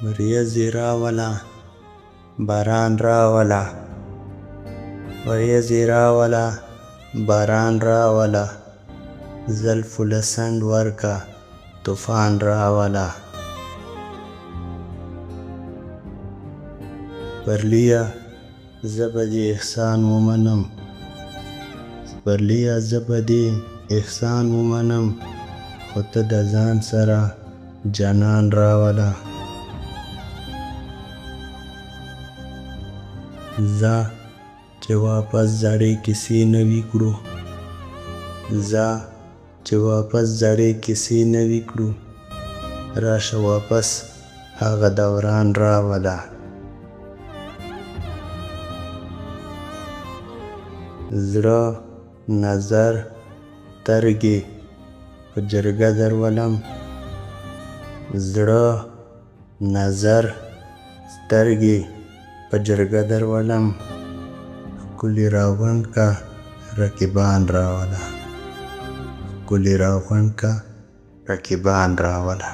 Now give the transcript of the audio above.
ورېځې راوله باران راوله ورېځې راوله باران راوله زلفو له سنډ ورکه طوفان راوله پرليه زه به دې احسان ومنم پرليه زه به دې احسان ومنم خو ته د ځان سره جانان راوله ځه چې واپس زړې کیسې نوي کړو ځه چې واپس زړې کیسې نوي کړو راشه واپس هغه دوران راوله زړه نظر سترګې په جرګه درولم زړه نظر سترګې په جرګه درولم ښکلي راغونډ که رقیبان راوله ښکلي راغونډ که رقیبان راوله